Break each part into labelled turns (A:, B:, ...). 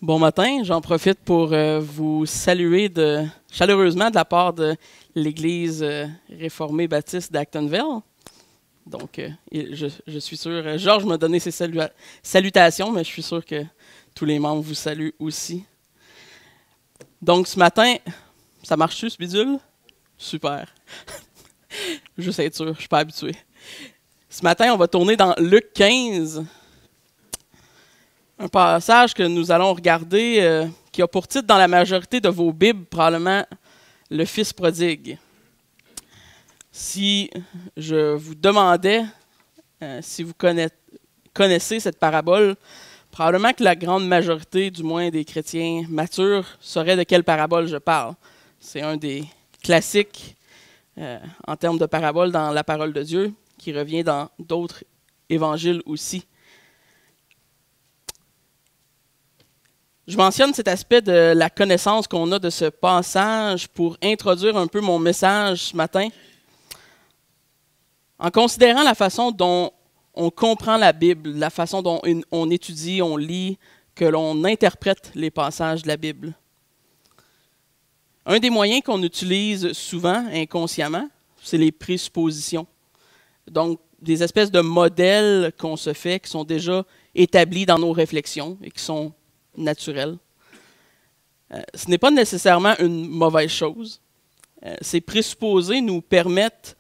A: Bon matin, j'en profite pour vous saluer chaleureusement de la part de l'Église réformée baptiste d'Actonville. Donc, je suis sûr, Georges m'a donné ses salutations, mais je suis sûr que tous les membres vous saluent aussi. Donc, ce matin, ça marche-tu, ce bidule? Super. Juste être sûr, je suis pas habitué. Ce matin, on va tourner dans Luc 15. Un passage que nous allons regarder qui a pour titre dans la majorité de vos Bibles probablement le Fils prodigue. Si je vous demandais si vous connaissez cette parabole, probablement que la grande majorité, du moins des chrétiens matures, saurait de quelle parabole je parle. C'est un des classiques en termes de parabole dans la parole de Dieu, qui revient dans d'autres évangiles aussi. Je mentionne cet aspect de la connaissance qu'on a de ce passage pour introduire un peu mon message ce matin. En considérant la façon dont on comprend la Bible, la façon dont on étudie, on lit, que l'on interprète les passages de la Bible. Un des moyens qu'on utilise souvent, inconsciemment, c'est les présuppositions. Donc, des espèces de modèles qu'on se fait, qui sont déjà établis dans nos réflexions et qui sont naturel. Ce n'est pas nécessairement une mauvaise chose. Ces présupposés nous permettent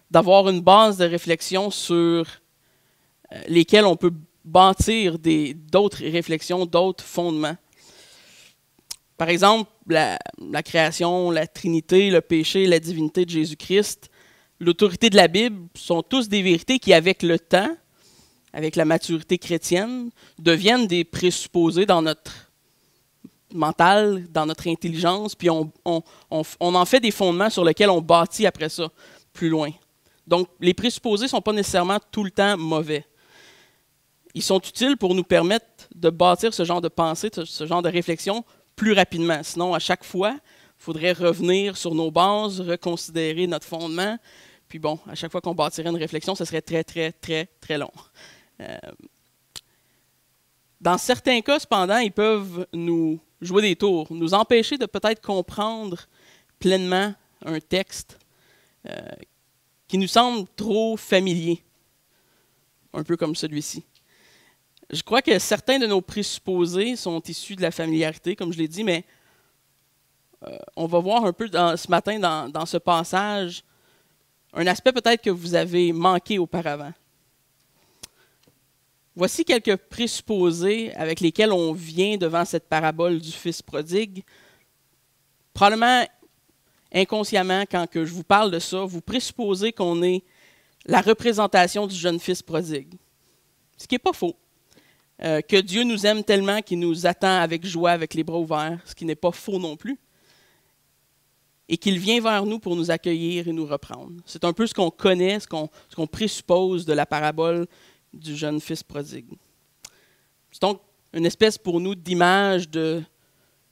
A: d'avoir une base de réflexion sur lesquelles on peut bâtir d'autres réflexions, d'autres fondements. Par exemple, la création, la Trinité, le péché, la divinité de Jésus-Christ, l'autorité de la Bible sont tous des vérités qui, avec le temps, avec la maturité chrétienne, deviennent des présupposés dans notre mental, dans notre intelligence, puis on en fait des fondements sur lesquels on bâtit après ça, plus loin. Donc, les présupposés ne sont pas nécessairement tout le temps mauvais. Ils sont utiles pour nous permettre de bâtir ce genre de pensée, ce genre de réflexion plus rapidement. Sinon, à chaque fois, il faudrait revenir sur nos bases, reconsidérer notre fondement, puis bon, à chaque fois qu'on bâtirait une réflexion, ce serait très, très, très, très long. Dans certains cas, cependant, ils peuvent nous jouer des tours, nous empêcher de peut-être comprendre pleinement un texte qui nous semble trop familier, un peu comme celui-ci. Je crois que certains de nos présupposés sont issus de la familiarité, comme je l'ai dit, mais on va voir un peu ce matin dans ce passage un aspect peut-être que vous avez manqué auparavant. Voici quelques présupposés avec lesquels on vient devant cette parabole du Fils prodigue. Probablement, inconsciemment, quand que je vous parle de ça, vous présupposez qu'on est la représentation du jeune Fils prodigue. Ce qui n'est pas faux. Que Dieu nous aime tellement qu'il nous attend avec joie, avec les bras ouverts, ce qui n'est pas faux non plus. Et qu'il vient vers nous pour nous accueillir et nous reprendre. C'est un peu ce qu'on connaît, ce qu'on présuppose de la parabole du jeune Fils prodigue. C'est donc une espèce pour nous d'image de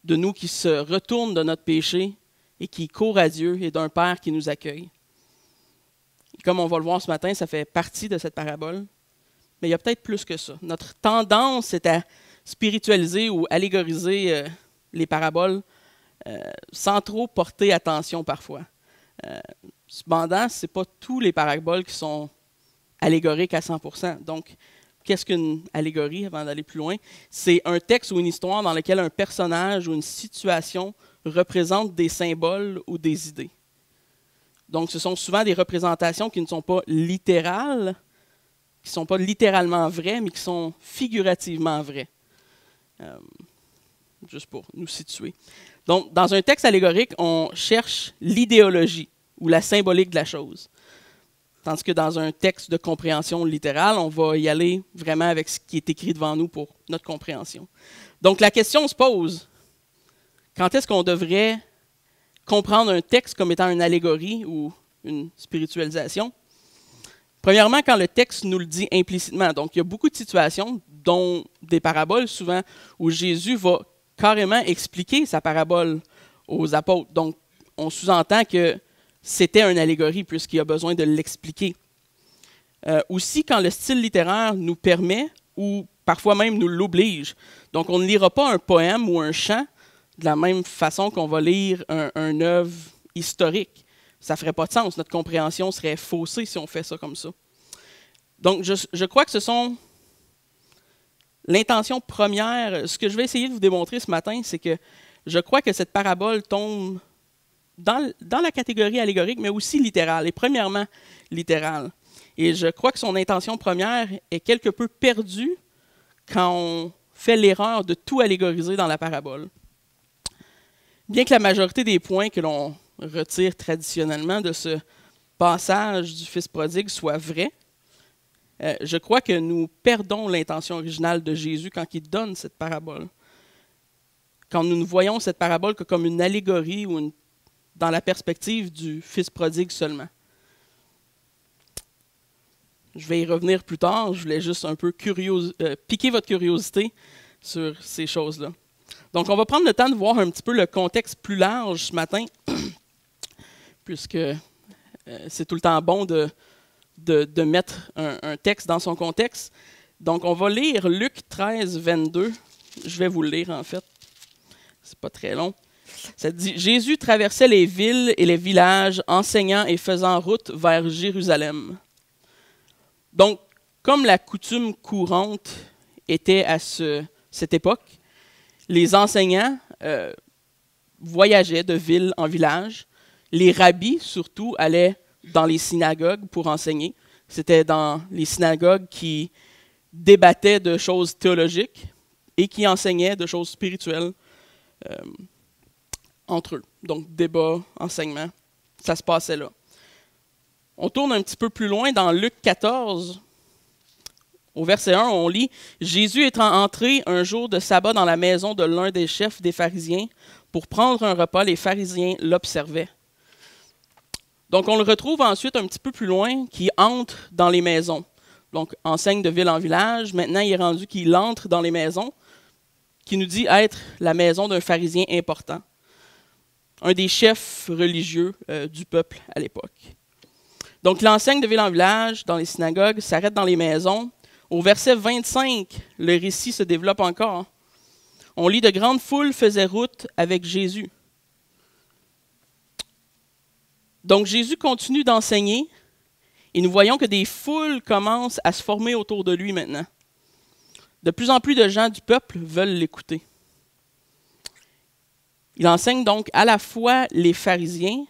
A: nous qui se retournent de notre péché et qui courent à Dieu et d'un Père qui nous accueille. Et comme on va le voir ce matin, ça fait partie de cette parabole, mais il y a peut-être plus que ça. Notre tendance est à spiritualiser ou allégoriser les paraboles sans trop porter attention parfois. Cependant, ce n'est pas tous les paraboles qui sont allégoriques à 100%. Donc, qu'est-ce qu'une allégorie, avant d'aller plus loin? C'est un texte ou une histoire dans lequel un personnage ou une situation représente des symboles ou des idées. Donc, ce sont souvent des représentations qui ne sont pas littérales, qui ne sont pas littéralement vraies, mais qui sont figurativement vraies. Juste pour nous situer. Donc, dans un texte allégorique, on cherche l'idéologie ou la symbolique de la chose. Tandis que dans un texte de compréhension littérale, on va y aller vraiment avec ce qui est écrit devant nous pour notre compréhension. Donc, la question se pose, quand est-ce qu'on devrait comprendre un texte comme étant une allégorie ou une spiritualisation? Premièrement, quand le texte nous le dit implicitement. Donc, il y a beaucoup de situations, dont des paraboles souvent, où Jésus va carrément expliquer sa parabole aux apôtres. Donc, on sous-entend que c'était une allégorie puisqu'il y a besoin de l'expliquer. Aussi, quand le style littéraire nous permet ou parfois même nous l'oblige. Donc, on ne lira pas un poème ou un chant de la même façon qu'on va lire un œuvre historique. Ça ne ferait pas de sens. Notre compréhension serait faussée si on fait ça comme ça. Donc, je crois que ce sont l'intention première. Ce que je vais essayer de vous démontrer ce matin, c'est que je crois que cette parabole tombe dans la catégorie allégorique, mais aussi littérale, et premièrement littérale. Et je crois que son intention première est quelque peu perdue quand on fait l'erreur de tout allégoriser dans la parabole. Bien que la majorité des points que l'on retire traditionnellement de ce passage du Fils prodigue soit vrai, je crois que nous perdons l'intention originale de Jésus quand il donne cette parabole. Quand nous voyons cette parabole comme une allégorie ou dans la perspective du Fils prodigue seulement. Je vais y revenir plus tard. Je voulais juste un peu piquer votre curiosité sur ces choses-là. Donc, on va prendre le temps de voir un petit peu le contexte plus large ce matin, puisque c'est tout le temps bon de mettre un texte dans son contexte. Donc, on va lire Luc 13, 22. Je vais vous le lire, en fait. C'est pas très long. Ça dit « Jésus traversait les villes et les villages, enseignant et faisant route vers Jérusalem. » Donc, comme la coutume courante était à cette époque, les enseignants voyageaient de ville en village. Les rabbis, surtout, allaient dans les synagogues pour enseigner. C'était dans les synagogues qui débattaient de choses théologiques et qui enseignaient de choses spirituelles entre eux. Donc, débat, enseignement, ça se passait là. On tourne un petit peu plus loin dans Luc 14. Au verset 1, on lit « Jésus étant entré un jour de sabbat dans la maison de l'un des chefs des pharisiens pour prendre un repas, les pharisiens l'observaient. » Donc, on le retrouve ensuite un petit peu plus loin, qui entre dans les maisons. Donc, enseigne de ville en village. Maintenant, il est rendu qu'il entre dans les maisons, qui nous dit être la maison d'un pharisien important, un des chefs religieux du peuple à l'époque. Donc, l'enseigne de ville en village, dans les synagogues, s'arrête dans les maisons. Au verset 25, le récit se développe encore. On lit « De grandes foules faisaient route avec Jésus. » Donc, Jésus continue d'enseigner et nous voyons que des foules commencent à se former autour de lui maintenant. De plus en plus de gens du peuple veulent l'écouter. Il enseigne donc à la fois les pharisiens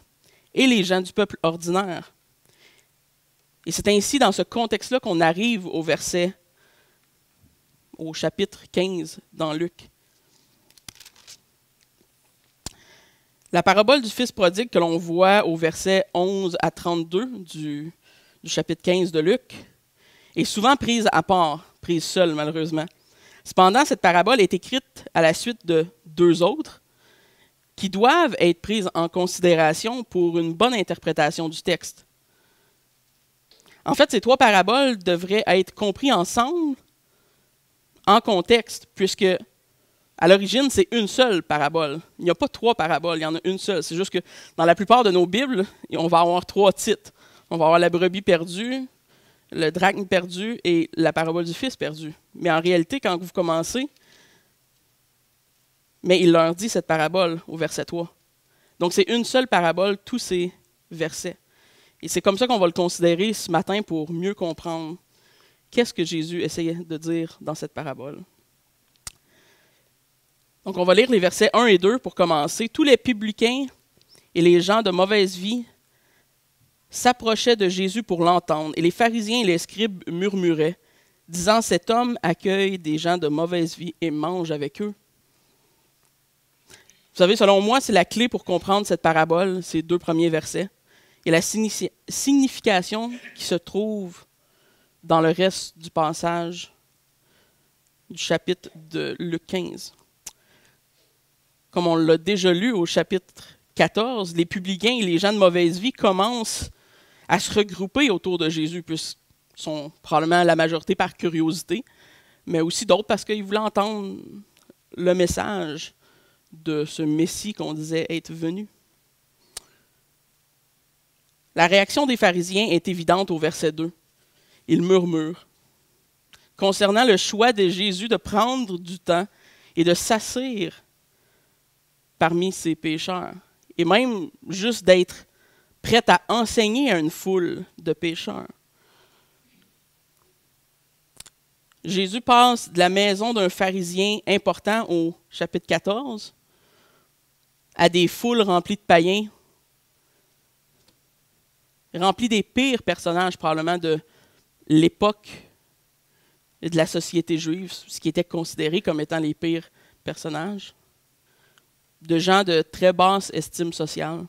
A: et les gens du peuple ordinaire. Et c'est ainsi dans ce contexte-là qu'on arrive au chapitre 15 dans Luc. La parabole du Fils prodigue que l'on voit au verset 11 à 32 du chapitre 15 de Luc est souvent prise à part, prise seule malheureusement. Cependant, cette parabole est écrite à la suite de deux autres qui doivent être prises en considération pour une bonne interprétation du texte. En fait, ces trois paraboles devraient être comprises ensemble, en contexte, puisque à l'origine, c'est une seule parabole. Il n'y a pas trois paraboles, il y en a une seule. C'est juste que dans la plupart de nos Bibles, on va avoir trois titres. On va avoir la brebis perdue, le drachme perdu et la parabole du fils perdu. Mais en réalité, quand vous commencez, mais il leur dit cette parabole au verset 3. Donc c'est une seule parabole, tous ces versets. Et c'est comme ça qu'on va le considérer ce matin pour mieux comprendre qu'est-ce que Jésus essayait de dire dans cette parabole. Donc on va lire les versets 1 et 2 pour commencer. Tous les publicains et les gens de mauvaise vie s'approchaient de Jésus pour l'entendre, et les pharisiens et les scribes murmuraient, disant « Cet homme accueille des gens de mauvaise vie et mange avec eux. » Vous savez, selon moi, c'est la clé pour comprendre cette parabole, ces deux premiers versets, et la signification qui se trouve dans le reste du passage du chapitre de Luc 15. Comme on l'a déjà lu au chapitre 14, les publicains et les gens de mauvaise vie commencent à se regrouper autour de Jésus, puisqu'ils sont probablement la majorité par curiosité, mais aussi d'autres parce qu'ils voulaient entendre le message de ce Messie qu'on disait être venu. La réaction des pharisiens est évidente au verset 2. Ils murmurent. concernant le choix de Jésus de prendre du temps et de s'asseoir parmi ces pécheurs, et même juste d'être prêt à enseigner à une foule de pécheurs. Jésus passe de la maison d'un pharisien important au chapitre 14 à des foules remplies de païens, remplies des pires personnages probablement de l'époque et de la société juive, ce qui était considéré comme étant les pires personnages, de gens de très basse estime sociale.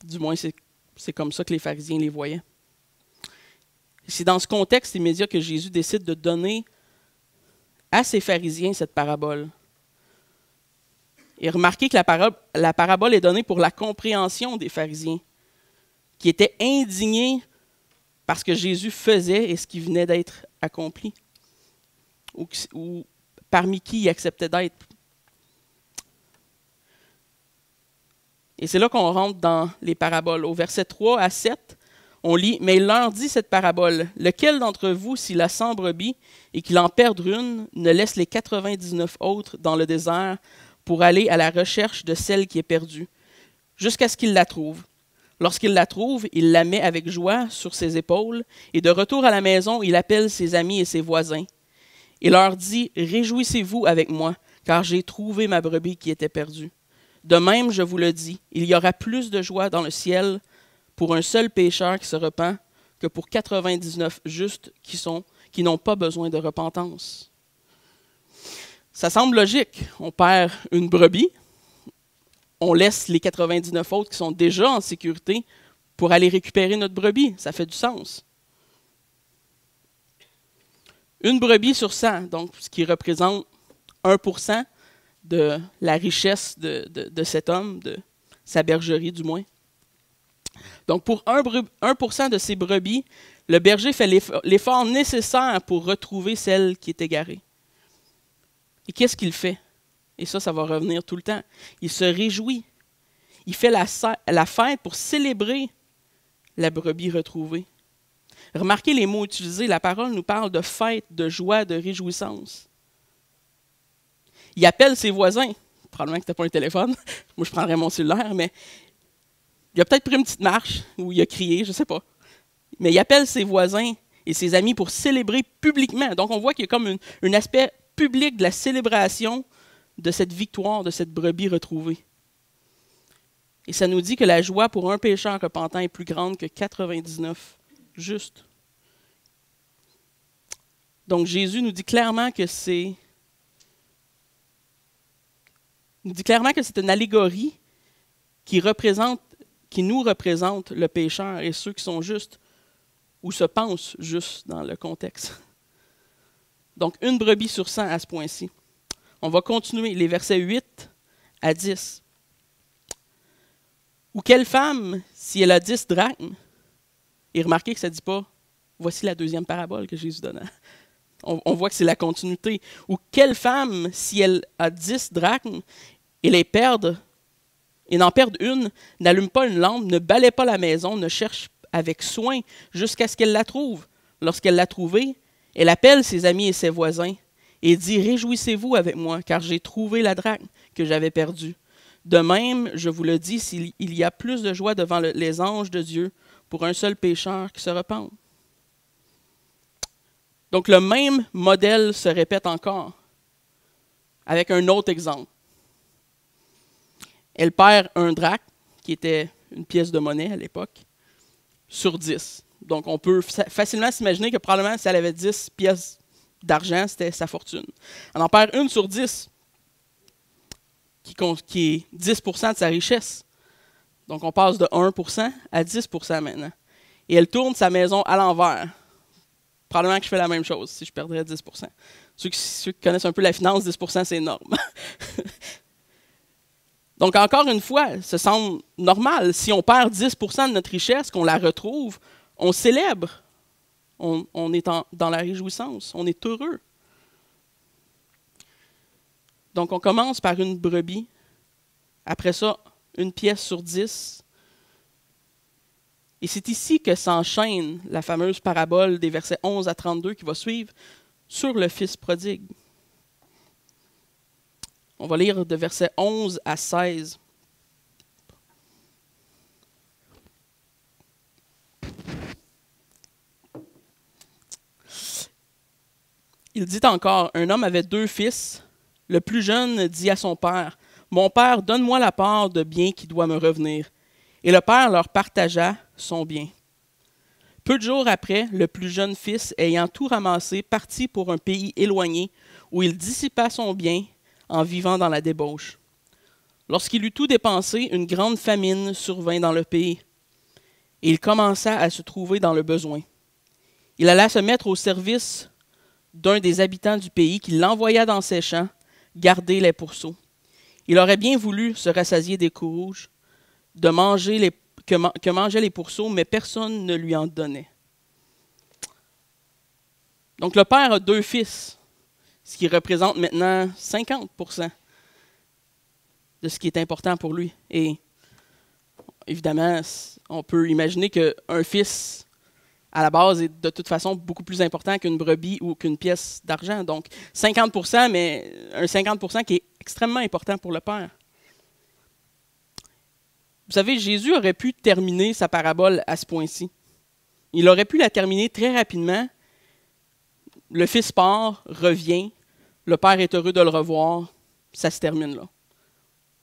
A: Du moins, c'est comme ça que les pharisiens les voyaient. C'est dans ce contexte immédiat que Jésus décide de donner à ces pharisiens cette parabole. Et remarquez que la parabole est donnée pour la compréhension des pharisiens, qui étaient indignés par ce que Jésus faisait et ce qui venait d'être accompli, ou parmi qui il acceptait d'être. Et c'est là qu'on rentre dans les paraboles. Au verset 3 à 7, on lit « Mais il leur dit cette parabole, lequel d'entre vous, s'il a 100 brebis et qu'il en perde une, ne laisse les 99 autres dans le désert pour aller à la recherche de celle qui est perdue, jusqu'à ce qu'il la trouve. Lorsqu'il la trouve, il la met avec joie sur ses épaules, et de retour à la maison, il appelle ses amis et ses voisins. Il leur dit, « Réjouissez-vous avec moi, car j'ai trouvé ma brebis qui était perdue. De même, je vous le dis, il y aura plus de joie dans le ciel pour un seul pécheur qui se repent que pour 99 justes qui n'ont pas besoin de repentance. » Ça semble logique. On perd une brebis, on laisse les 99 autres qui sont déjà en sécurité pour aller récupérer notre brebis. Ça fait du sens. Une brebis sur 100, donc ce qui représente 1% de la richesse de cet homme, de sa bergerie du moins. Donc pour 1% de ces brebis, le berger fait l'effort nécessaire pour retrouver celle qui est égarée. Et qu'est-ce qu'il fait? Et ça va revenir tout le temps. Il se réjouit. Il fait la fête pour célébrer la brebis retrouvée. Remarquez les mots utilisés. La parole nous parle de fête, de joie, de réjouissance. Il appelle ses voisins. Probablement que ce n'était pas un téléphone. Moi, je prendrais mon cellulaire, mais il a peut-être pris une petite marche ou il a crié, je ne sais pas. Mais il appelle ses voisins et ses amis pour célébrer publiquement. Donc, on voit qu'il y a comme un aspect public de la célébration de cette victoire, de cette brebis retrouvée. Et ça nous dit que la joie pour un pécheur repentant est plus grande que 99 justes. Donc Jésus nous dit clairement que c'est une allégorie qui nous représente le pécheur et ceux qui sont justes ou se pensent justes dans le contexte. Donc une brebis sur 100 à ce point-ci. On va continuer les versets 8 à 10. Ou quelle femme, si elle a 10 drachmes, et remarquez que ça ne dit pas, voici la deuxième parabole que Jésus donne. On voit que c'est la continuité. Ou quelle femme, si elle a 10 drachmes, et n'en perd une, n'allume pas une lampe, ne balaie pas la maison, ne cherche avec soin jusqu'à ce qu'elle la trouve. Lorsqu'elle l'a trouvée, elle appelle ses amis et ses voisins et dit « Réjouissez-vous avec moi, car j'ai trouvé la drachme que j'avais perdue. » De même, je vous le dis, il y a plus de joie devant les anges de Dieu pour un seul pécheur qui se repent. Donc le même modèle se répète encore, avec un autre exemple. Elle perd un drachme, qui était une pièce de monnaie à l'époque, sur 10. Donc on peut facilement s'imaginer que probablement si elle avait 10 pièces d'argent, c'était sa fortune. Elle en perd une sur 10, qui est 10% de sa richesse. Donc on passe de 1% à 10% maintenant. Et elle tourne sa maison à l'envers. Probablement que je fais la même chose si je perdrais 10%. Ceux qui connaissent un peu la finance, 10%, c'est énorme. Donc, encore une fois, ça semble normal. Si on perd 10% de notre richesse, qu'on la retrouve, on célèbre. On est dans la réjouissance. On est heureux. Donc, on commence par une brebis. Après ça, une pièce sur 10. Et c'est ici que s'enchaîne la fameuse parabole des versets 11 à 32 qui va suivre, sur le Fils prodigue. On va lire de versets 11 à 16. Il dit encore, un homme avait 2 fils. Le plus jeune dit à son père, « Mon père, donne-moi la part de bien qui doit me revenir. » Et le père leur partagea son bien. Peu de jours après, le plus jeune fils, ayant tout ramassé, partit pour un pays éloigné, où il dissipa son bien en vivant dans la débauche. Lorsqu'il eut tout dépensé, une grande famine survint dans le pays, et il commença à se trouver dans le besoin. Il alla se mettre au service d'un des habitants du pays qui l'envoya dans ses champs garder les pourceaux. Il aurait bien voulu se rassasier des coups rouges, de manger que mangeaient les pourceaux, mais personne ne lui en donnait. Donc le père a 2 fils, ce qui représente maintenant 50% de ce qui est important pour lui. Et évidemment, on peut imaginer qu'un fils, à la base, est de toute façon beaucoup plus important qu'une brebis ou qu'une pièce d'argent. Donc 50%, mais un 50% qui est extrêmement important pour le père. Vous savez, Jésus aurait pu terminer sa parabole à ce point-ci. Il aurait pu la terminer très rapidement. Le fils part, revient, le père est heureux de le revoir, ça se termine là.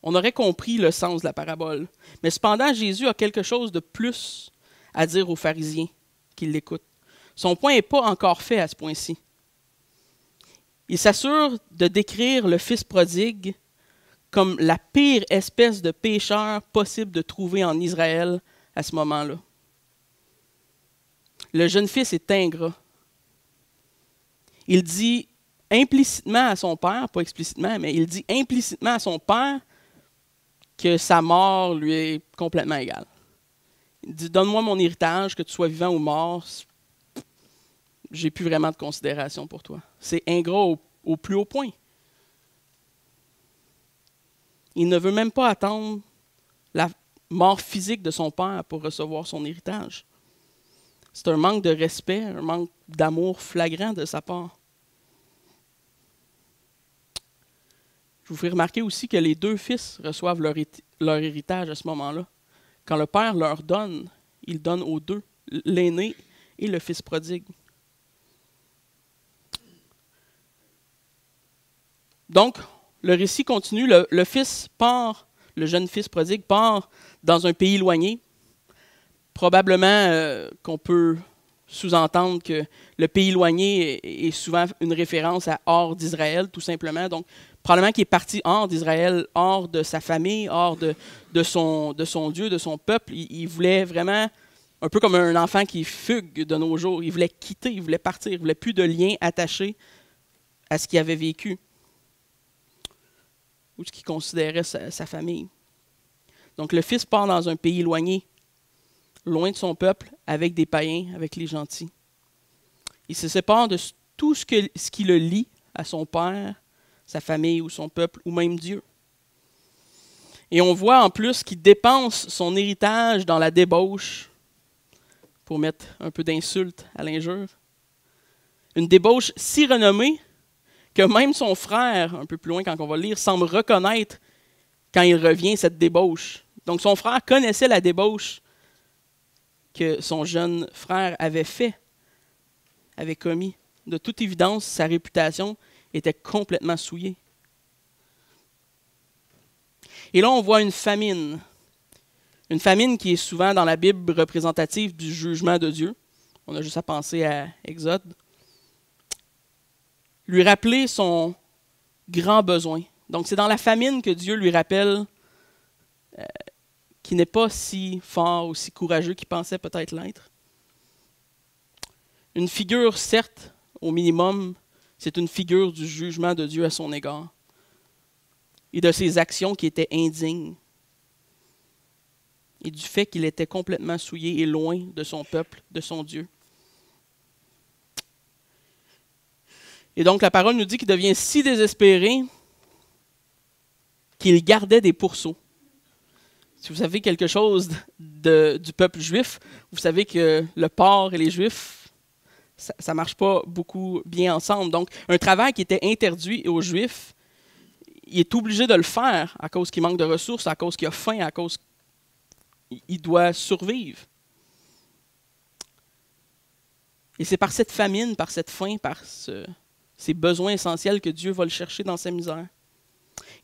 A: On aurait compris le sens de la parabole. Mais cependant, Jésus a quelque chose de plus à dire aux pharisiens qui l'écoutent. Son point n'est pas encore fait à ce point-ci. Il s'assure de décrire le fils prodigue comme la pire espèce de pécheur possible de trouver en Israël à ce moment-là. Le jeune fils est ingrat. Il dit implicitement à son père, pas explicitement, mais il dit implicitement à son père que sa mort lui est complètement égale. Il dit, donne-moi mon héritage, que tu sois vivant ou mort, j'ai plus vraiment de considération pour toi. C'est ingrat au plus haut point. Il ne veut même pas attendre la mort physique de son père pour recevoir son héritage. C'est un manque de respect, un manque d'amour flagrant de sa part. Je vous ferai remarquer aussi que les 2 fils reçoivent leur héritage à ce moment-là. Quand le père leur donne, il donne aux 2, l'aîné et le fils prodigue. Donc, le récit continue, le fils part, le jeune fils prodigue part dans un pays éloigné. Probablement qu'on peut sous-entendre que le pays éloigné est souvent une référence à hors d'Israël, tout simplement. Donc, probablement qu'il est parti hors d'Israël, hors de sa famille, hors de son Dieu, de son peuple. Il voulait vraiment, un peu comme un enfant qui fugue de nos jours, il voulait quitter, il voulait partir, il ne voulait plus de lien attaché à ce qu'il avait vécu ou ce qu'il considérait sa famille. Donc le fils part dans un pays éloigné, loin de son peuple, avec des païens, avec les gentils. Il se sépare de tout ce qui le lie à son père, sa famille ou son peuple, ou même Dieu. Et on voit en plus qu'il dépense son héritage dans la débauche, pour mettre un peu d'insulte à l'injure. Une débauche si renommée que même son frère, un peu plus loin quand on va le lire, semble reconnaître quand il revient cette débauche. Donc son frère connaissait la débauche que son jeune frère avait commis. De toute évidence, sa réputation était complètement souillée. Et là, on voit une famine. Une famine qui est souvent dans la Bible représentative du jugement de Dieu. On a juste à penser à Exode. Lui rappeler son grand besoin. Donc, c'est dans la famine que Dieu lui rappelle qu'il n'est pas si fort ou si courageux qu'il pensait peut-être l'être. Une figure, certes, au minimum, c'est une figure du jugement de Dieu à son égard et de ses actions qui étaient indignes et du fait qu'il était complètement souillé et loin de son peuple, de son Dieu. Et donc la parole nous dit qu'il devient si désespéré qu'il gardait des pourceaux. Si vous savez quelque chose du peuple juif, vous savez que le porc et les Juifs, ça ne marche pas beaucoup bien ensemble. Donc, un travail qui était interdit aux Juifs, il est obligé de le faire à cause qu'il manque de ressources, à cause qu'il a faim, à cause qu'il doit survivre. Et c'est par cette famine, par cette faim, par ces besoins essentiels que Dieu va le chercher dans sa misère.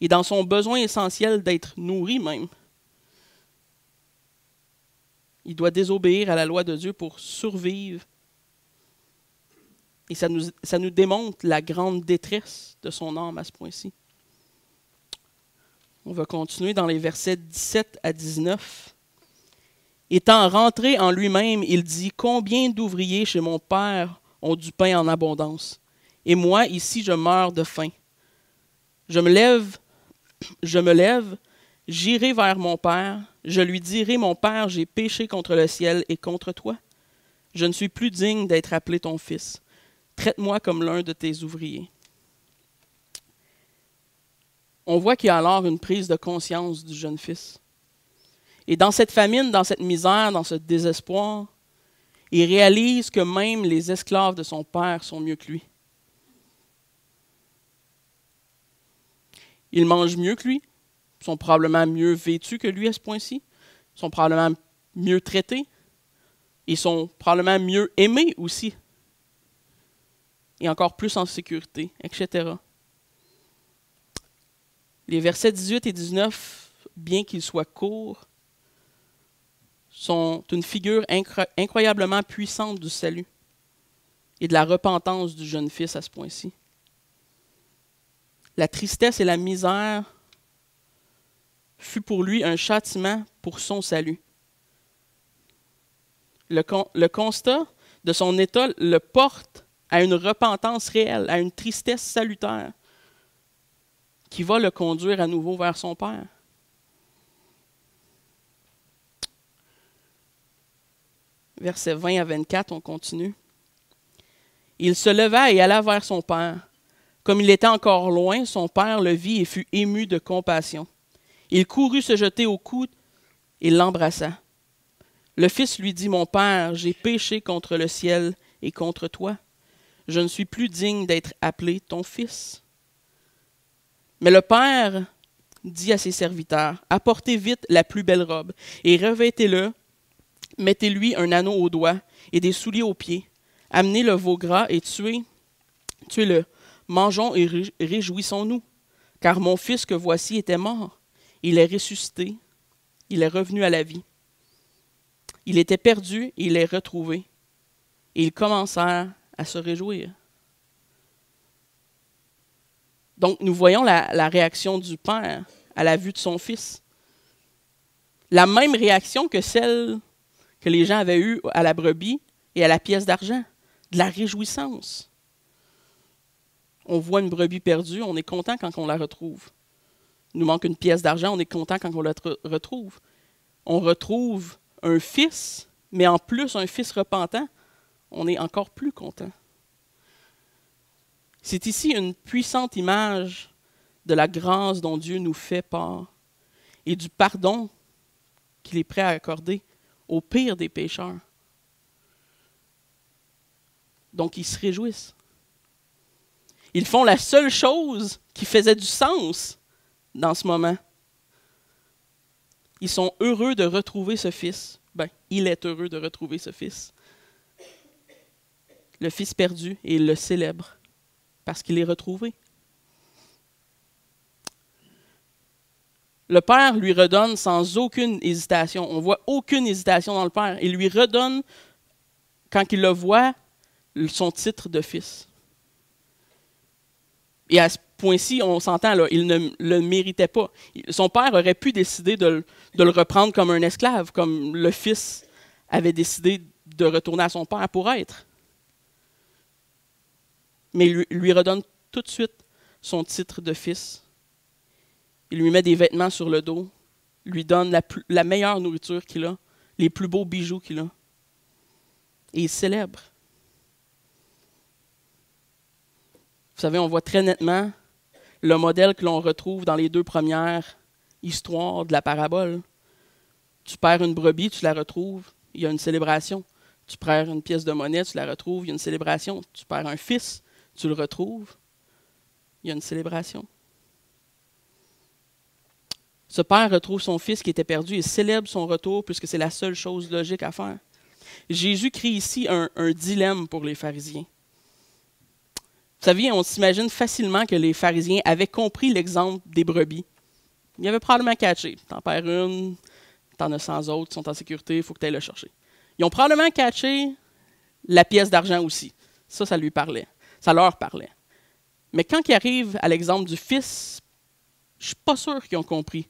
A: Et dans son besoin essentiel d'être nourri même, il doit désobéir à la loi de Dieu pour survivre. Et ça nous démontre la grande détresse de son âme à ce point-ci. On va continuer dans les versets 17 à 19. Étant rentré en lui-même, il dit « Combien d'ouvriers chez mon père ont du pain en abondance, et moi, ici, je meurs de faim. Je me lève, j'irai vers mon père, je lui dirai, mon père, j'ai péché contre le ciel et contre toi. Je ne suis plus digne d'être appelé ton fils. Traite-moi comme l'un de tes ouvriers. » On voit qu'il y a alors une prise de conscience du jeune fils. Et dans cette famine, dans cette misère, dans ce désespoir, il réalise que même les esclaves de son père sont mieux que lui. Ils mangent mieux que lui, sont probablement mieux vêtus que lui à ce point-ci, sont probablement mieux traités, ils sont probablement mieux aimés aussi, et encore plus en sécurité, etc. Les versets 18 et 19, bien qu'ils soient courts, sont une figure incroyablement puissante du salut et de la repentance du jeune fils à ce point-ci. La tristesse et la misère fut pour lui un châtiment pour son salut. Le constat de son état le porte à une repentance réelle, à une tristesse salutaire qui va le conduire à nouveau vers son Père. Versets 20 à 24, on continue. Il se leva et alla vers son père. Comme il était encore loin, son père le vit et fut ému de compassion. Il courut se jeter au cou et l'embrassa. Le fils lui dit, « Mon père, j'ai péché contre le ciel et contre toi. Je ne suis plus digne d'être appelé ton fils. » Mais le père dit à ses serviteurs, « Apportez vite la plus belle robe et revêtez-le. Mettez-lui un anneau au doigt et des souliers aux pieds. Amenez le veau gras et tuez-le. Mangeons et réjouissons-nous, car mon fils que voici était mort. Il est ressuscité, il est revenu à la vie. Il était perdu et il est retrouvé. Et ils commencèrent à se réjouir. » Donc nous voyons la réaction du père à la vue de son fils. La même réaction que celle que les gens avaient eue à la brebis et à la pièce d'argent, de la réjouissance. On voit une brebis perdue, on est content quand on la retrouve. Il nous manque une pièce d'argent, on est content quand on la retrouve. On retrouve un fils, mais en plus un fils repentant, on est encore plus content. C'est ici une puissante image de la grâce dont Dieu nous fait part et du pardon qu'il est prêt à accorder au pire des pécheurs. Donc, ils se réjouissent. Ils font la seule chose qui faisait du sens dans ce moment. Ils sont heureux de retrouver ce fils. Il est heureux de retrouver ce fils. Le fils perdu, et il le célèbre parce qu'il est retrouvé. Le père lui redonne sans aucune hésitation. On voit aucune hésitation dans le père. Il lui redonne, quand il le voit, son titre de fils. Et à ce point-ci, on s'entend, là, il ne le méritait pas. Son père aurait pu décider de le reprendre comme un esclave, comme le fils avait décidé de retourner à son père pour être. Mais il lui redonne tout de suite son titre de fils. Il lui met des vêtements sur le dos, lui donne la meilleure nourriture qu'il a, les plus beaux bijoux qu'il a. Et il célèbre. Vous savez, on voit très nettement le modèle que l'on retrouve dans les 2 premières histoires de la parabole. Tu perds une brebis, tu la retrouves, il y a une célébration. Tu perds une pièce de monnaie, tu la retrouves, il y a une célébration. Tu perds un fils, tu le retrouves, il y a une célébration. Ce père retrouve son fils qui était perdu et célèbre son retour puisque c'est la seule chose logique à faire. Jésus crée ici un dilemme pour les pharisiens. Vous savez, on s'imagine facilement que les pharisiens avaient compris l'exemple des brebis. Ils avaient probablement catché. T'en perds une, t'en as 100 autres qui sont en sécurité, il faut que tu ailles le chercher. Ils ont probablement catché la pièce d'argent aussi. Ça lui parlait. Ça leur parlait. Mais quand ils arrivent à l'exemple du fils, je ne suis pas sûr qu'ils ont compris.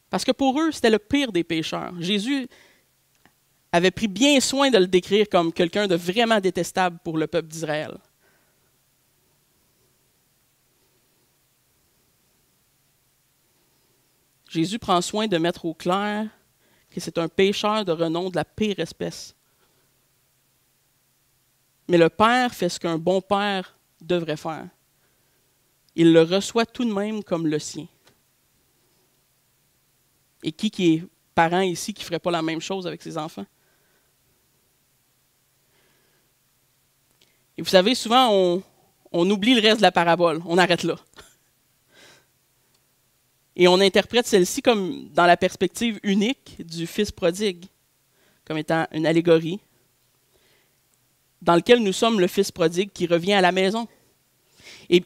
A: Parce que pour eux, c'était le pire des pécheurs. Jésus avait pris bien soin de le décrire comme quelqu'un de vraiment détestable pour le peuple d'Israël. Jésus prend soin de mettre au clair que c'est un pécheur de renom de la pire espèce. Mais le Père fait ce qu'un bon père devrait faire. Il le reçoit tout de même comme le sien. Et qui est parent ici qui ne ferait pas la même chose avec ses enfants? Et vous savez, souvent, on oublie le reste de la parabole. On arrête là. Et on interprète celle-ci comme dans la perspective unique du fils prodigue, comme étant une allégorie, dans laquelle nous sommes le fils prodigue qui revient à la maison. Et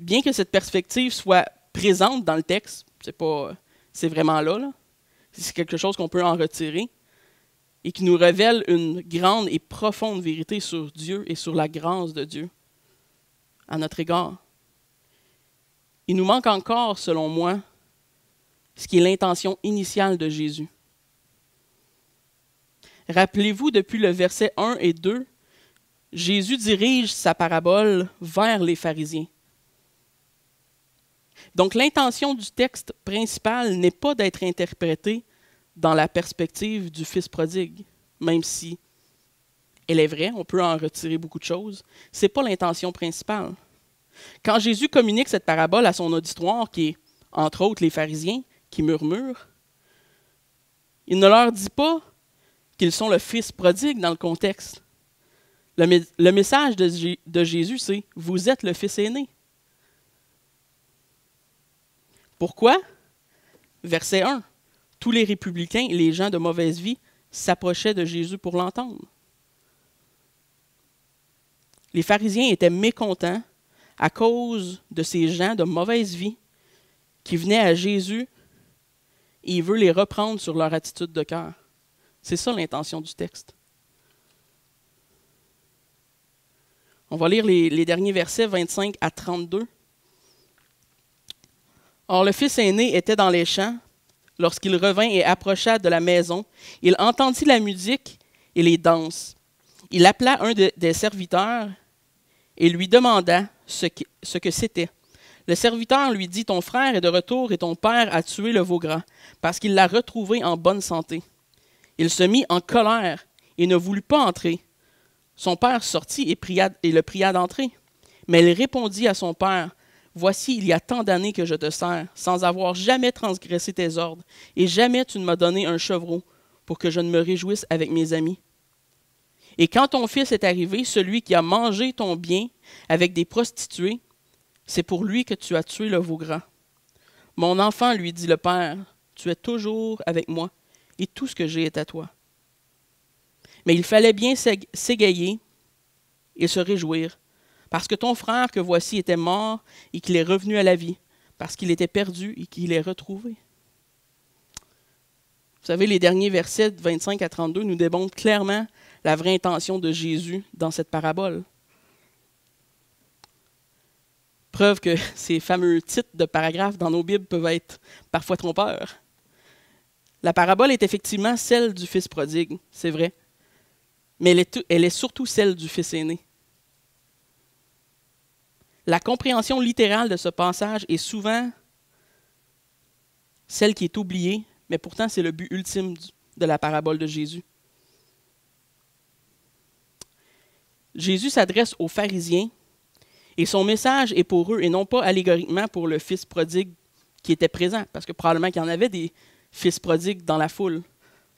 A: bien que cette perspective soit présente dans le texte, c'est vraiment là, c'est quelque chose qu'on peut en retirer, et qui nous révèle une grande et profonde vérité sur Dieu et sur la grâce de Dieu à notre égard. Il nous manque encore, selon moi, ce qui est l'intention initiale de Jésus. Rappelez-vous, depuis le verset 1 et 2, Jésus dirige sa parabole vers les pharisiens. Donc l'intention du texte principal n'est pas d'être interprétée dans la perspective du fils prodigue, même si elle est vraie, on peut en retirer beaucoup de choses. Ce n'est pas l'intention principale. Quand Jésus communique cette parabole à son auditoire, qui est, entre autres, les pharisiens, qui murmurent, il ne leur dit pas qu'ils sont le fils prodigue dans le contexte. Le message de Jésus, c'est « Vous êtes le fils aîné ». Pourquoi? Verset 1. Tous les républicains et les gens de mauvaise vie s'approchaient de Jésus pour l'entendre. Les pharisiens étaient mécontents à cause de ces gens de mauvaise vie qui venaient à Jésus et il veut les reprendre sur leur attitude de cœur. C'est ça l'intention du texte. On va lire les derniers versets 25 à 32. Or, le fils aîné était dans les champs. Lorsqu'il revint et approcha de la maison, il entendit la musique et les danses. Il appela un des serviteurs et lui demanda ce que c'était. Le serviteur lui dit « Ton frère est de retour et ton père a tué le veau gras, parce qu'il l'a retrouvé en bonne santé. » Il se mit en colère et ne voulut pas entrer. Son père sortit et le pria d'entrer. Mais il répondit à son père « Voici, il y a tant d'années que je te sers, sans avoir jamais transgressé tes ordres, et jamais tu ne m'as donné un chevreau pour que je ne me réjouisse avec mes amis. Et quand ton fils est arrivé, celui qui a mangé ton bien avec des prostituées, c'est pour lui que tu as tué le veau gras. Mon enfant, lui dit le père, tu es toujours avec moi, et tout ce que j'ai est à toi. Mais il fallait bien s'égayer et se réjouir, parce que ton frère que voici était mort et qu'il est revenu à la vie, parce qu'il était perdu et qu'il est retrouvé. » Vous savez, les derniers versets de 25 à 32 nous démontrent clairement la vraie intention de Jésus dans cette parabole. Preuve que ces fameux titres de paragraphes dans nos Bibles peuvent être parfois trompeurs. La parabole est effectivement celle du fils prodigue, c'est vrai, mais elle est surtout celle du fils aîné. La compréhension littérale de ce passage est souvent celle qui est oubliée, mais pourtant c'est le but ultime de la parabole de Jésus. Jésus s'adresse aux pharisiens et son message est pour eux et non pas allégoriquement pour le fils prodigue qui était présent, parce que probablement qu'il y en avait des fils prodigues dans la foule.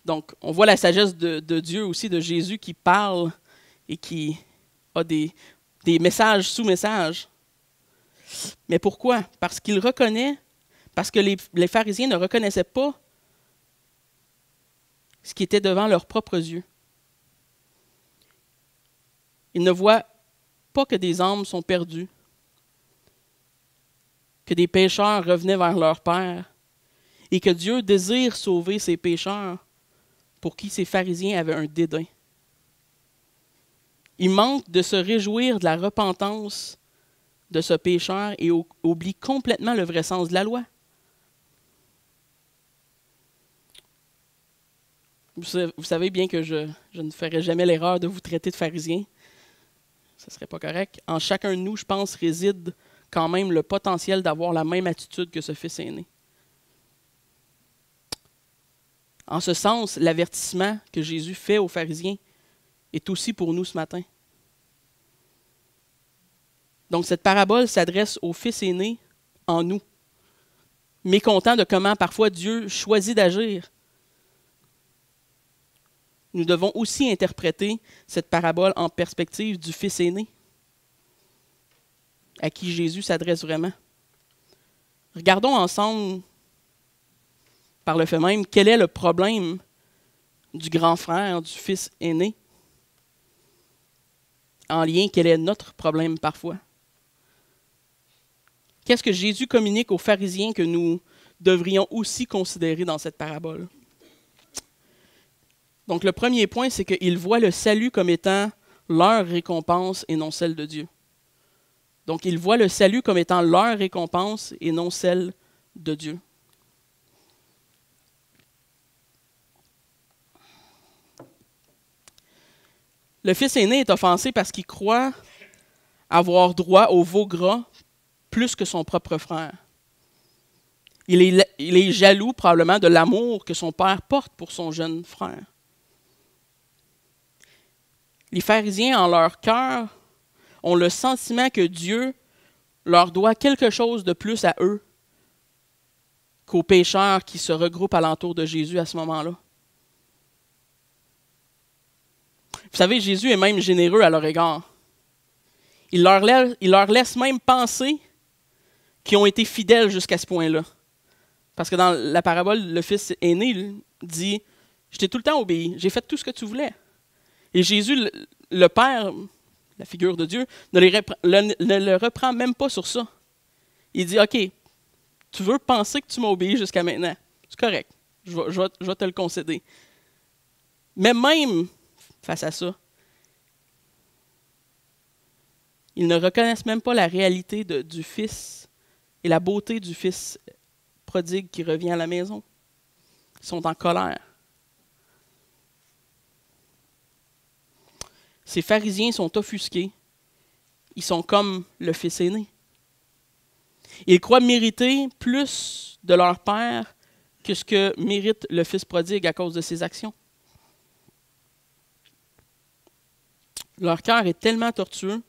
A: Donc, on voit la sagesse de Dieu aussi, de Jésus qui parle et qui a des messages sous messages. Mais pourquoi? Parce qu'il reconnaît, parce que les pharisiens ne reconnaissaient pas ce qui était devant leurs propres yeux. Ils ne voient pas que des âmes sont perdues, que des pécheurs revenaient vers leur Père et que Dieu désire sauver ces pécheurs pour qui ces pharisiens avaient un dédain. Ils manquent de se réjouir de la repentance de ce pécheur et oublient complètement le vrai sens de la loi. Vous savez bien que je ne ferai jamais l'erreur de vous traiter de pharisiens. Ce ne serait pas correct. En chacun de nous, je pense, réside quand même le potentiel d'avoir la même attitude que ce fils aîné. En ce sens, l'avertissement que Jésus fait aux pharisiens est aussi pour nous ce matin. Donc, cette parabole s'adresse au fils aîné en nous, mécontent de comment parfois Dieu choisit d'agir. Nous devons aussi interpréter cette parabole en perspective du fils aîné, à qui Jésus s'adresse vraiment. Regardons ensemble, par le fait même, quel est le problème du grand frère, du fils aîné, en lien, quel est notre problème parfois. Qu'est-ce que Jésus communique aux pharisiens que nous devrions aussi considérer dans cette parabole? Donc, le premier point, c'est qu'ils voient le salut comme étant leur récompense et non celle de Dieu. Donc, ils voient le salut comme étant leur récompense et non celle de Dieu. Le fils aîné est offensé parce qu'il croit avoir droit au veau gras plus que son propre frère. Il est jaloux probablement de l'amour que son père porte pour son jeune frère. Les pharisiens, en leur cœur, ont le sentiment que Dieu leur doit quelque chose de plus à eux qu'aux pécheurs qui se regroupent alentour de Jésus à ce moment-là. Vous savez, Jésus est même généreux à leur égard. Il leur laisse même penser qu'ils ont été fidèles jusqu'à ce point-là. Parce que dans la parabole, le fils aîné dit « Je t'ai tout le temps obéi, j'ai fait tout ce que tu voulais. » Et Jésus, le Père, la figure de Dieu, ne le reprend même pas sur ça. Il dit « OK, tu veux penser que tu m'as obéi jusqu'à maintenant. C'est correct, je vais te le concéder. » Mais même face à ça, ils ne reconnaissent même pas la réalité du Fils et la beauté du Fils prodigue qui revient à la maison. Ils sont en colère. Ces pharisiens sont offusqués. Ils sont comme le fils aîné. Ils croient mériter plus de leur père que ce que mérite le fils prodigue à cause de ses actions. Leur cœur est tellement tortueux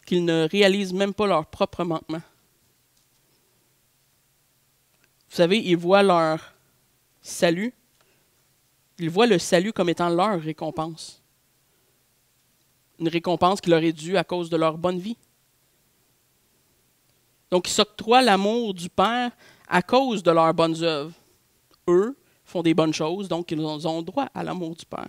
A: qu'ils ne réalisent même pas leur propre manquement. Vous savez, ils voient leur salut, ils voient le salut comme étant leur récompense. Une récompense qui leur est due à cause de leur bonne vie. Donc, ils s'octroient l'amour du Père à cause de leurs bonnes œuvres. Eux font des bonnes choses, donc ils ont droit à l'amour du Père.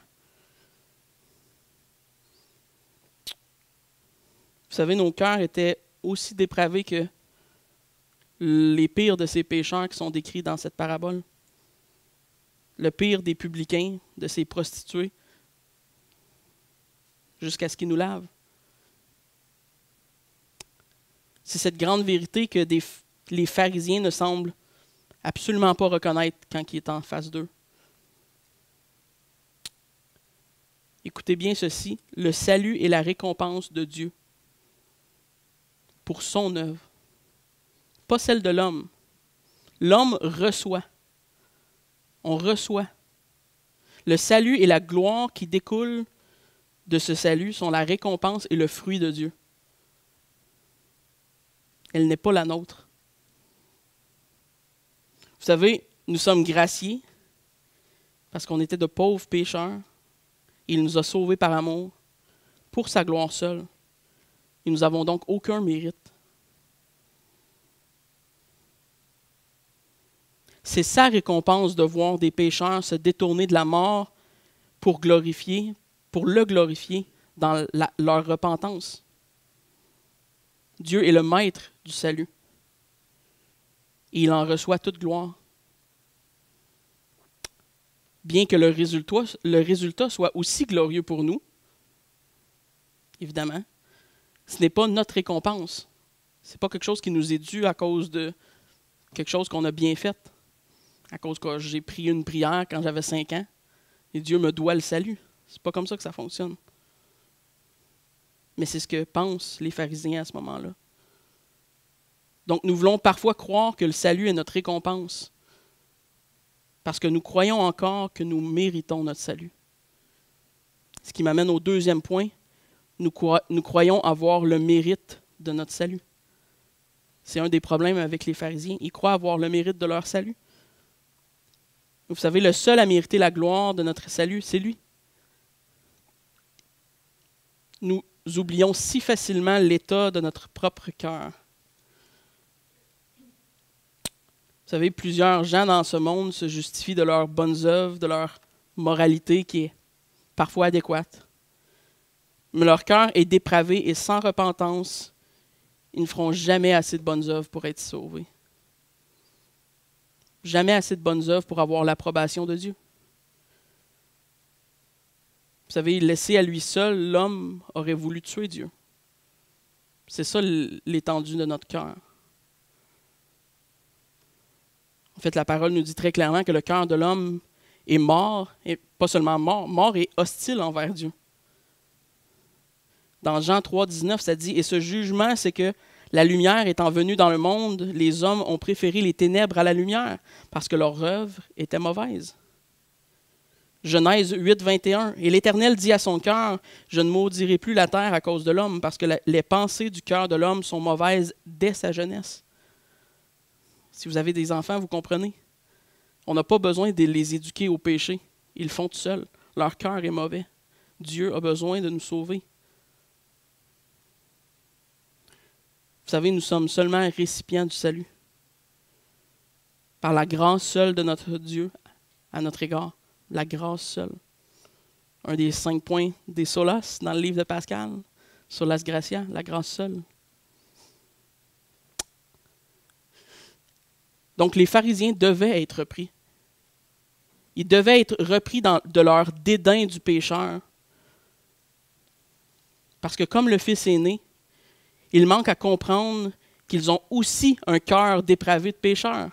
A: Vous savez, nos cœurs étaient aussi dépravés que les pires de ces pécheurs qui sont décrits dans cette parabole. Le pire des publicains, de ces prostituées, jusqu'à ce qu'ils nous lavent. C'est cette grande vérité que les pharisiens ne semblent absolument pas reconnaître quand il est en face d'eux. Écoutez bien ceci, le salut est la récompense de Dieu pour son œuvre, pas celle de l'homme. L'homme reçoit. On reçoit. Le salut et la gloire qui découlent de ce salut sont la récompense et le fruit de Dieu. Elle n'est pas la nôtre. Vous savez, nous sommes graciés parce qu'on était de pauvres pécheurs. Il nous a sauvés par amour, pour sa gloire seule. Et nous n'avons donc aucun mérite. C'est sa récompense de voir des pécheurs se détourner de la mort pour le glorifier dans leur repentance. Dieu est le maître du salut. Et il en reçoit toute gloire. Bien que le résultat soit aussi glorieux pour nous, évidemment, ce n'est pas notre récompense. Ce n'est pas quelque chose qui nous est dû à cause de quelque chose qu'on a bien fait, à cause que j'ai prié une prière quand j'avais 5 ans, et Dieu me doit le salut. C'est pas comme ça que ça fonctionne. Mais c'est ce que pensent les pharisiens à ce moment-là. Donc nous voulons parfois croire que le salut est notre récompense, parce que nous croyons encore que nous méritons notre salut. Ce qui m'amène au deuxième point, nous croyons avoir le mérite de notre salut. C'est un des problèmes avec les pharisiens. Ils croient avoir le mérite de leur salut. Vous savez, le seul à mériter la gloire de notre salut, c'est lui. Nous oublions si facilement l'état de notre propre cœur. Vous savez, plusieurs gens dans ce monde se justifient de leurs bonnes œuvres, de leur moralité qui est parfois adéquate. Mais leur cœur est dépravé et sans repentance, ils ne feront jamais assez de bonnes œuvres pour être sauvés. Jamais assez de bonnes œuvres pour avoir l'approbation de Dieu. Vous savez, laissé à lui seul, l'homme aurait voulu tuer Dieu. C'est ça l'étendue de notre cœur. En fait, la parole nous dit très clairement que le cœur de l'homme est mort, et pas seulement mort, mort et hostile envers Dieu. Dans Jean 3, 19, ça dit « Et ce jugement, c'est que la lumière étant venue dans le monde, les hommes ont préféré les ténèbres à la lumière, parce que leur œuvre était mauvaise. » Genèse 8, 21. « Et l'Éternel dit à son cœur, je ne maudirai plus la terre à cause de l'homme, parce que les pensées du cœur de l'homme sont mauvaises dès sa jeunesse. » Si vous avez des enfants, vous comprenez. On n'a pas besoin de les éduquer au péché. Ils le font tout seuls. Leur cœur est mauvais. Dieu a besoin de nous sauver. Vous savez, nous sommes seulement récipients du salut. Par la grâce seule de notre Dieu à notre égard. La grâce seule. Un des 5 points des solas dans le livre de Pascal. Solas gratia, la grâce seule. Donc, les pharisiens devaient être repris. Ils devaient être repris de leur dédain du pécheur. Parce que comme le Fils aîné, il manque à comprendre qu'ils ont aussi un cœur dépravé de pécheurs.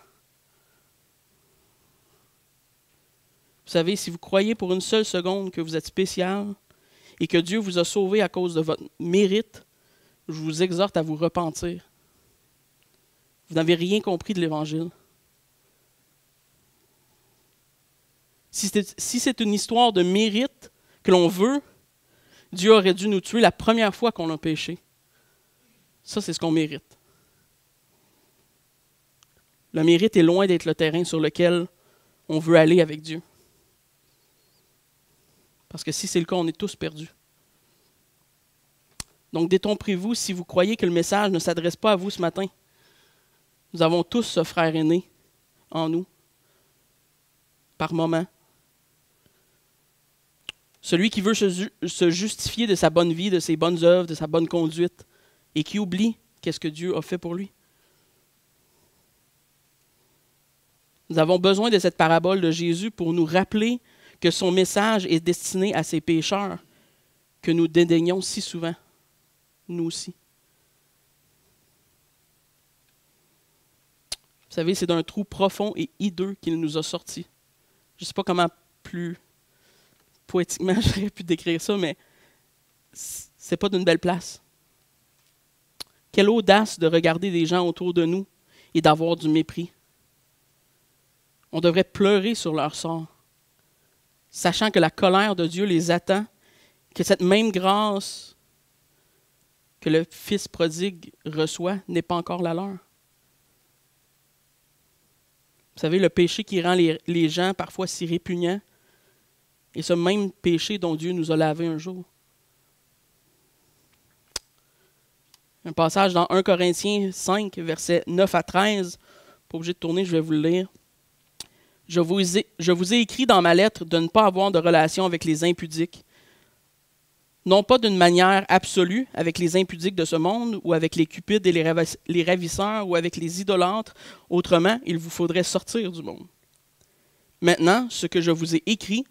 A: Vous savez, si vous croyez pour une seule seconde que vous êtes spécial et que Dieu vous a sauvé à cause de votre mérite, je vous exhorte à vous repentir. Vous n'avez rien compris de l'Évangile. Si c'est une histoire de mérite que l'on veut, Dieu aurait dû nous tuer la première fois qu'on a péché. Ça, c'est ce qu'on mérite. Le mérite est loin d'être le terrain sur lequel on veut aller avec Dieu. Parce que si c'est le cas, on est tous perdus. Donc, détrompez-vous si vous croyez que le message ne s'adresse pas à vous ce matin. Nous avons tous ce frère aîné en nous, par moment. Celui qui veut se justifier de sa bonne vie, de ses bonnes œuvres, de sa bonne conduite, et qui oublie qu'est-ce que Dieu a fait pour lui. Nous avons besoin de cette parabole de Jésus pour nous rappeler que son message est destiné à ces pécheurs que nous dédaignons si souvent, nous aussi. Vous savez, c'est d'un trou profond et hideux qu'il nous a sortis. Je ne sais pas comment plus poétiquement j'aurais pu décrire ça, mais c'est pas d'une belle place. Quelle audace de regarder des gens autour de nous et d'avoir du mépris. On devrait pleurer sur leur sort, sachant que la colère de Dieu les attend, que cette même grâce que le Fils prodigue reçoit n'est pas encore la leur. Vous savez, le péché qui rend les gens parfois si répugnants, Et ce même péché dont Dieu nous a lavé un jour. Un passage dans 1 Corinthiens 5, versets 9 à 13. Pas obligé de tourner, je vais vous le lire. Je vous ai écrit dans ma lettre de ne pas avoir de relation avec les impudiques, non pas d'une manière absolue avec les impudiques de ce monde, ou avec les cupides et les ravisseurs, ou avec les idolâtres. Autrement, il vous faudrait sortir du monde. Maintenant, ce que je vous ai écrit,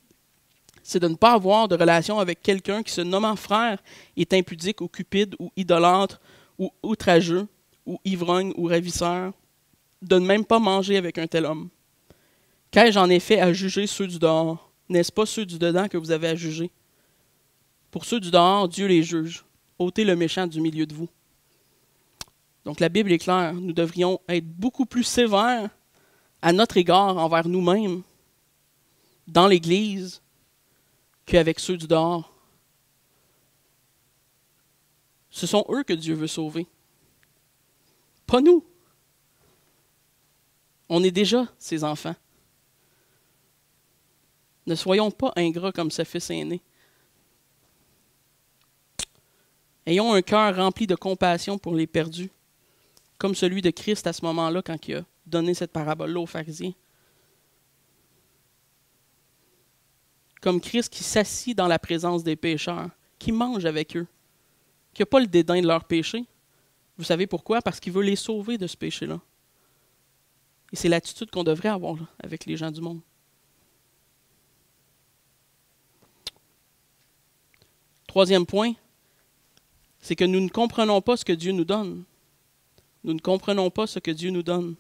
A: c'est de ne pas avoir de relation avec quelqu'un qui, se nommant frère, est impudique ou cupide ou idolâtre ou outrageux ou ivrogne ou ravisseur, de ne même pas manger avec un tel homme. Qu'ai-je en effet à juger ceux du dehors? N'est-ce pas ceux du dedans que vous avez à juger? Pour ceux du dehors, Dieu les juge. Ôtez le méchant du milieu de vous. Donc la Bible est claire, nous devrions être beaucoup plus sévères à notre égard envers nous-mêmes, dans l'Église, qu'avec ceux du dehors. Ce sont eux que Dieu veut sauver. Pas nous. On est déjà ses enfants. Ne soyons pas ingrats comme ce fils aîné. Ayons un cœur rempli de compassion pour les perdus, comme celui de Christ à ce moment-là quand il a donné cette parabole-là aux pharisiens. Comme Christ qui s'assit dans la présence des pécheurs, qui mange avec eux, qui n'a pas le dédain de leurs péchés. Vous savez pourquoi? Parce qu'il veut les sauver de ce péché-là. Et c'est l'attitude qu'on devrait avoir là, avec les gens du monde. Troisième point, c'est que nous ne comprenons pas ce que Dieu nous donne. Nous ne comprenons pas ce que Dieu nous donne.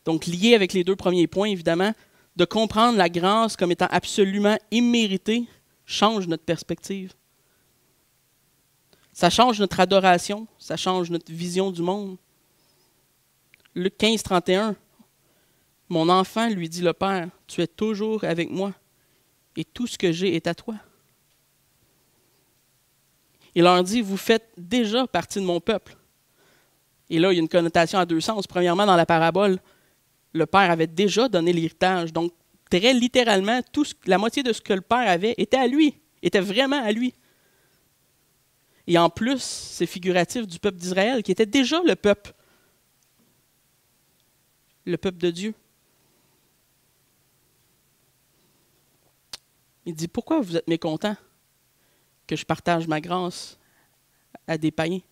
A: Donc, lié avec les deux premiers points, évidemment, de comprendre la grâce comme étant absolument imméritée change notre perspective. Ça change notre adoration, ça change notre vision du monde. Luc 15, 31, « Mon enfant, lui dit le Père, tu es toujours avec moi, et tout ce que j'ai est à toi. » Il leur dit, vous faites déjà partie de mon peuple. Et là, il y a une connotation à deux sens. Premièrement, dans la parabole, le Père avait déjà donné l'héritage. Donc, très littéralement, la moitié de ce que le Père avait était à lui, était vraiment à lui. Et en plus, c'est figuratif du peuple d'Israël, qui était déjà le peuple de Dieu. Il dit, pourquoi vous êtes mécontents que je partage ma grâce à des païens?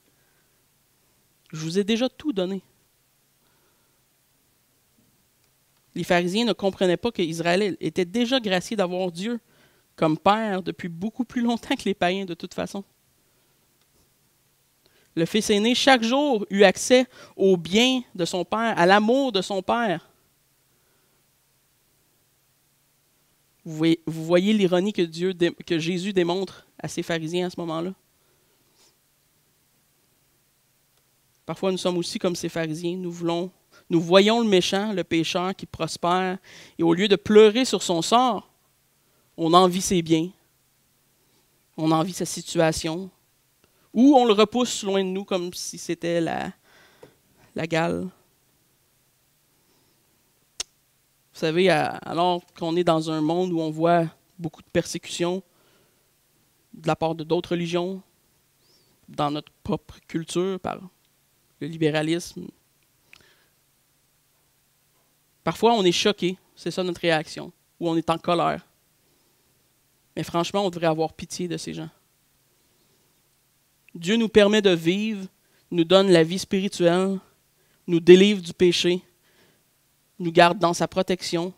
A: Je vous ai déjà tout donné. Les pharisiens ne comprenaient pas qu'Israël était déjà gracié d'avoir Dieu comme Père depuis beaucoup plus longtemps que les païens de toute façon. Le fils aîné, chaque jour, eut accès au bien de son Père, à l'amour de son Père. Vous voyez l'ironie que Jésus démontre à ces pharisiens à ce moment-là. Parfois, nous sommes aussi comme ces pharisiens. Nous voyons le méchant, le pécheur qui prospère, et au lieu de pleurer sur son sort, on envie ses biens, on envie sa situation, ou on le repousse loin de nous comme si c'était la gale. Vous savez, alors qu'on est dans un monde où on voit beaucoup de persécutions de la part de d'autres religions, dans notre propre culture, par le libéralisme, parfois on est choqué, c'est ça notre réaction, ou on est en colère. Mais franchement, on devrait avoir pitié de ces gens. Dieu nous permet de vivre, nous donne la vie spirituelle, nous délivre du péché, nous garde dans sa protection,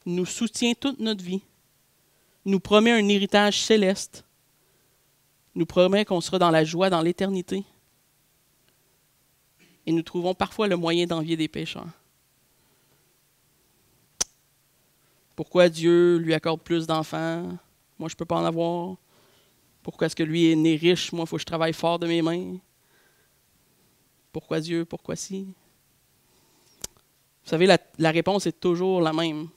A: nous soutient toute notre vie, nous promet un héritage céleste, nous promet qu'on sera dans la joie dans l'éternité. Et nous trouvons parfois le moyen d'envier des pécheurs. Pourquoi Dieu lui accorde plus d'enfants? Moi, je ne peux pas en avoir. Pourquoi est-ce que lui est né riche? Moi, il faut que je travaille fort de mes mains. Pourquoi Dieu? Pourquoi si? Vous savez, la réponse est toujours la même.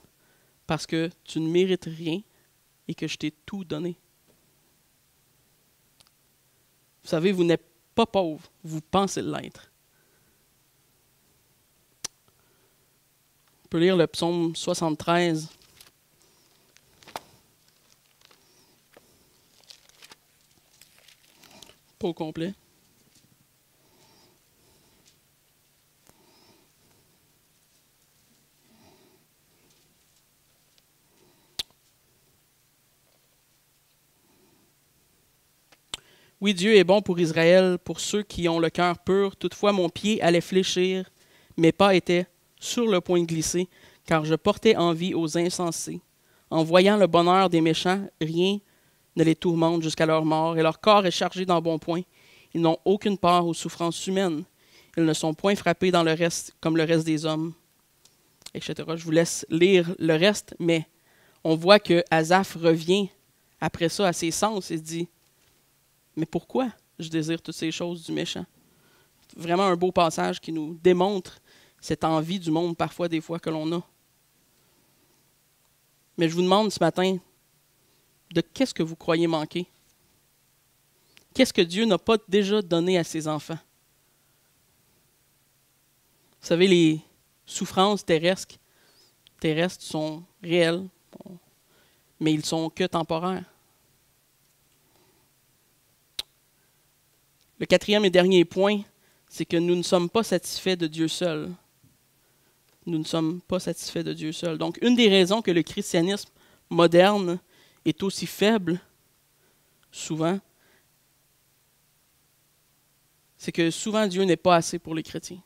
A: Parce que tu ne mérites rien et que je t'ai tout donné. Vous savez, vous n'êtes pas pauvre, vous pensez l'être. On peut lire le psaume 73. Pas au complet. Oui, Dieu est bon pour Israël, pour ceux qui ont le cœur pur. Toutefois, mon pied allait fléchir, mes pas étaient sur le point de glisser, car je portais envie aux insensés. En voyant le bonheur des méchants, rien ne les tourmente jusqu'à leur mort, et leur corps est chargé d'embonpoint. Ils n'ont aucune part aux souffrances humaines. Ils ne sont point frappés dans le reste comme le reste des hommes, etc. Je vous laisse lire le reste, mais on voit que Asaph revient après ça à ses sens et se dit: mais pourquoi je désire toutes ces choses du méchant? Vraiment un beau passage qui nous démontre cette envie du monde parfois, des fois, que l'on a. Mais je vous demande ce matin, de qu'est-ce que vous croyez manquer? Qu'est-ce que Dieu n'a pas déjà donné à ses enfants? Vous savez, les souffrances terrestres sont réelles, mais ils sont que temporaires. Le quatrième et dernier point, c'est que nous ne sommes pas satisfaits de Dieu seul. Nous ne sommes pas satisfaits de Dieu seul. Donc, une des raisons que le christianisme moderne est aussi faible, souvent, c'est que souvent Dieu n'est pas assez pour les chrétiens.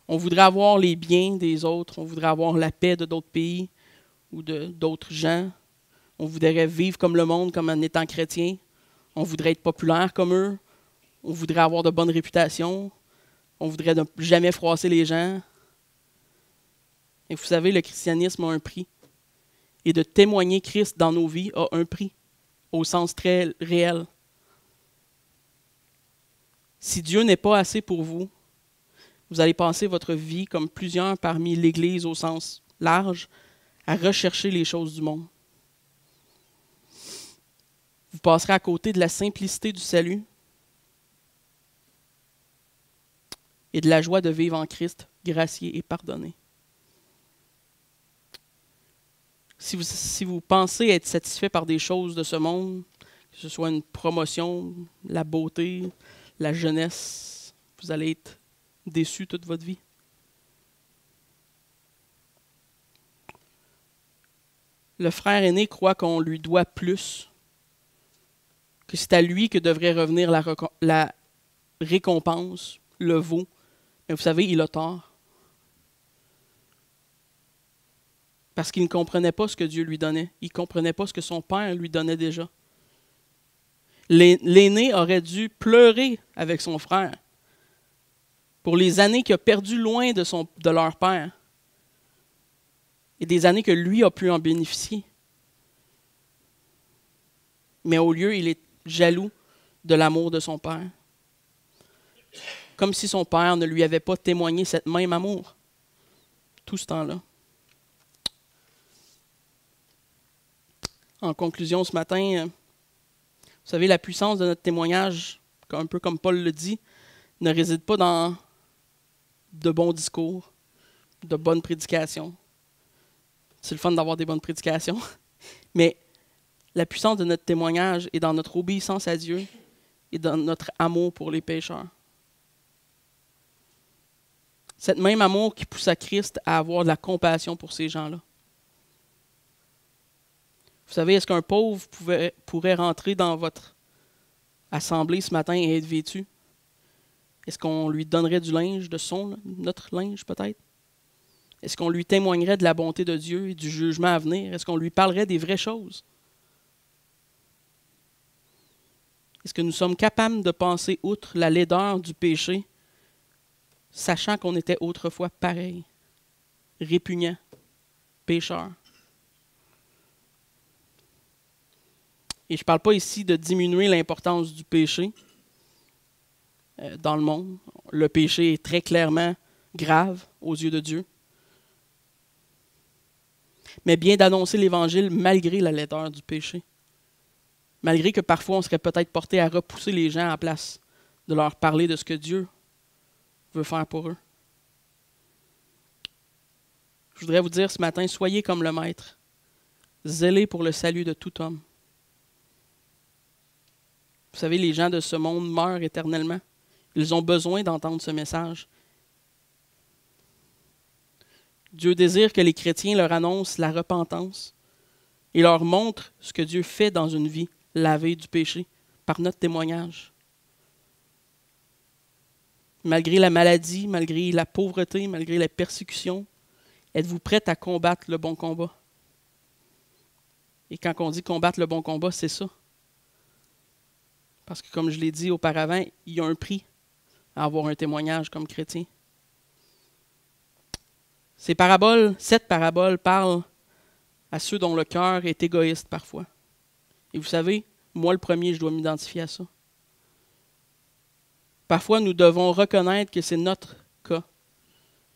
A: On voudrait avoir les biens des autres, on voudrait avoir la paix de d'autres pays ou de d'autres gens. On voudrait vivre comme le monde, comme en étant chrétien. On voudrait être populaire comme eux. On voudrait avoir de bonnes réputations. On voudrait ne jamais froisser les gens. Et vous savez, le christianisme a un prix. Et de témoigner Christ dans nos vies a un prix, au sens très réel. Si Dieu n'est pas assez pour vous, vous allez passer votre vie, comme plusieurs parmi l'Église au sens large, à rechercher les choses du monde. Vous passerez à côté de la simplicité du salut et de la joie de vivre en Christ, gracié et pardonné. Si vous pensez être satisfait par des choses de ce monde, que ce soit une promotion, la beauté, la jeunesse, vous allez être déçu toute votre vie. Le frère aîné croit qu'on lui doit plus, que c'est à lui que devrait revenir la récompense, le veau. Mais vous savez, il a tort. Parce qu'il ne comprenait pas ce que Dieu lui donnait. Il ne comprenait pas ce que son père lui donnait déjà. L'aîné aurait dû pleurer avec son frère pour les années qu'il a perdues loin de leur père et des années que lui a pu en bénéficier. Mais au lieu, il est jaloux de l'amour de son père. Comme si son père ne lui avait pas témoigné cette même amour tout ce temps-là. En conclusion, ce matin, vous savez, la puissance de notre témoignage, un peu comme Paul le dit, ne réside pas dans de bons discours, de bonnes prédications. C'est le fun d'avoir des bonnes prédications. Mais la puissance de notre témoignage est dans notre obéissance à Dieu et dans notre amour pour les pécheurs. Cette même amour qui pousse à Christ à avoir de la compassion pour ces gens-là. Vous savez, est-ce qu'un pauvre pourrait rentrer dans votre assemblée ce matin et être vêtu? Est-ce qu'on lui donnerait du linge, notre linge peut-être? Est-ce qu'on lui témoignerait de la bonté de Dieu et du jugement à venir? Est-ce qu'on lui parlerait des vraies choses? Est-ce que nous sommes capables de passer outre la laideur du péché, sachant qu'on était autrefois pareil, répugnant, pécheur? Et je ne parle pas ici de diminuer l'importance du péché dans le monde. Le péché est très clairement grave aux yeux de Dieu. Mais bien d'annoncer l'Évangile malgré la laideur du péché. Malgré que parfois on serait peut-être porté à repousser les gens à la place de leur parler de ce que Dieu veut faire pour eux. Je voudrais vous dire ce matin, soyez comme le Maître, zélés pour le salut de tout homme. Vous savez, les gens de ce monde meurent éternellement. Ils ont besoin d'entendre ce message. Dieu désire que les chrétiens leur annoncent la repentance et leur montrent ce que Dieu fait dans une vie lavée du péché par notre témoignage. Malgré la maladie, malgré la pauvreté, malgré la persécution, êtes-vous prête à combattre le bon combat? Et quand on dit combattre le bon combat, c'est ça. Parce que comme je l'ai dit auparavant, il y a un prix à avoir un témoignage comme chrétien. Cette parabole parle à ceux dont le cœur est égoïste parfois. Et vous savez, moi le premier, je dois m'identifier à ça. Parfois, nous devons reconnaître que c'est notre cas.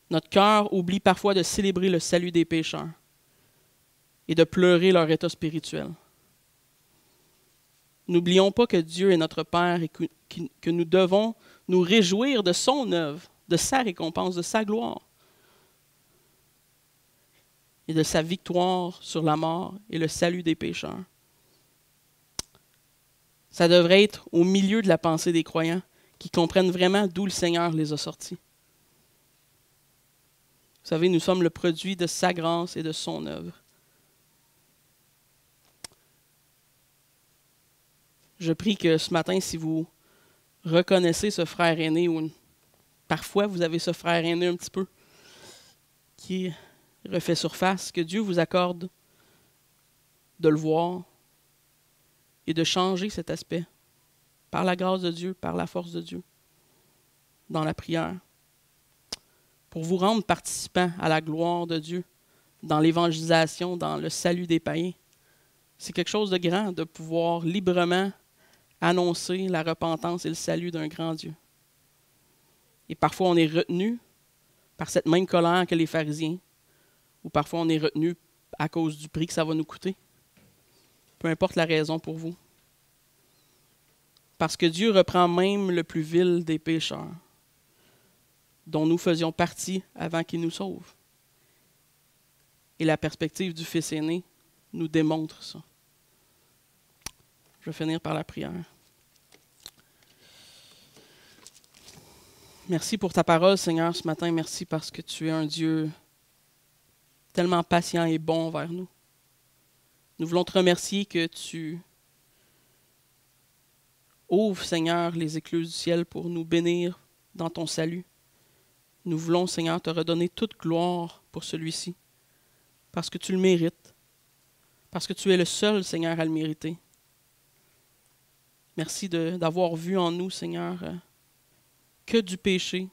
A: Notre cœur oublie parfois de célébrer le salut des pécheurs et de pleurer leur état spirituel. N'oublions pas que Dieu est notre Père et que nous devons nous réjouir de son œuvre, de sa récompense, de sa gloire et de sa victoire sur la mort et le salut des pécheurs. Ça devrait être au milieu de la pensée des croyants qui comprennent vraiment d'où le Seigneur les a sortis. Vous savez, nous sommes le produit de sa grâce et de son œuvre. Je prie que ce matin, si vous reconnaissez ce frère aîné, ou parfois vous avez ce frère aîné un petit peu qui refait surface, que Dieu vous accorde de le voir et de changer cet aspect par la grâce de Dieu, par la force de Dieu, dans la prière, pour vous rendre participant à la gloire de Dieu, dans l'évangélisation, dans le salut des païens. C'est quelque chose de grand de pouvoir librement annoncer la repentance et le salut d'un grand Dieu. Et parfois on est retenu par cette même colère que les pharisiens, ou parfois on est retenu à cause du prix que ça va nous coûter. Peu importe la raison pour vous. Parce que Dieu reprend même le plus vil des pécheurs, dont nous faisions partie avant qu'il nous sauve. Et la perspective du Fils aîné nous démontre ça. Je vais finir par la prière. Merci pour ta parole, Seigneur, ce matin. Merci parce que tu es un Dieu tellement patient et bon envers nous. Nous voulons te remercier que tu ouvres, Seigneur, les écluses du ciel pour nous bénir dans ton salut. Nous voulons, Seigneur, te redonner toute gloire pour celui-ci, parce que tu le mérites, parce que tu es le seul, Seigneur, à le mériter. Merci d'avoir vu en nous, Seigneur, que du péché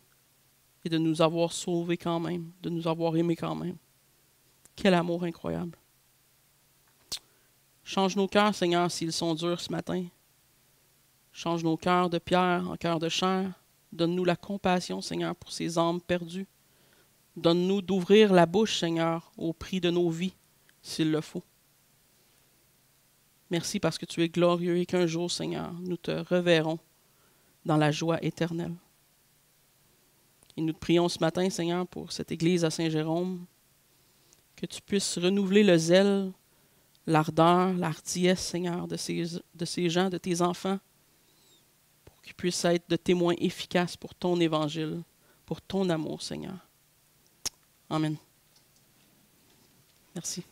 A: et de nous avoir sauvés quand même, de nous avoir aimés quand même. Quel amour incroyable. Change nos cœurs, Seigneur, s'ils sont durs ce matin. Change nos cœurs de pierre en cœurs de chair. Donne-nous la compassion, Seigneur, pour ces âmes perdues. Donne-nous d'ouvrir la bouche, Seigneur, au prix de nos vies, s'il le faut. Merci parce que tu es glorieux et qu'un jour, Seigneur, nous te reverrons dans la joie éternelle. Et nous te prions ce matin, Seigneur, pour cette église à Saint-Jérôme, que tu puisses renouveler le zèle, l'ardeur, l'ardiesse, Seigneur, de ces gens, de tes enfants, pour qu'ils puissent être de témoins efficaces pour ton évangile, pour ton amour, Seigneur. Amen. Merci.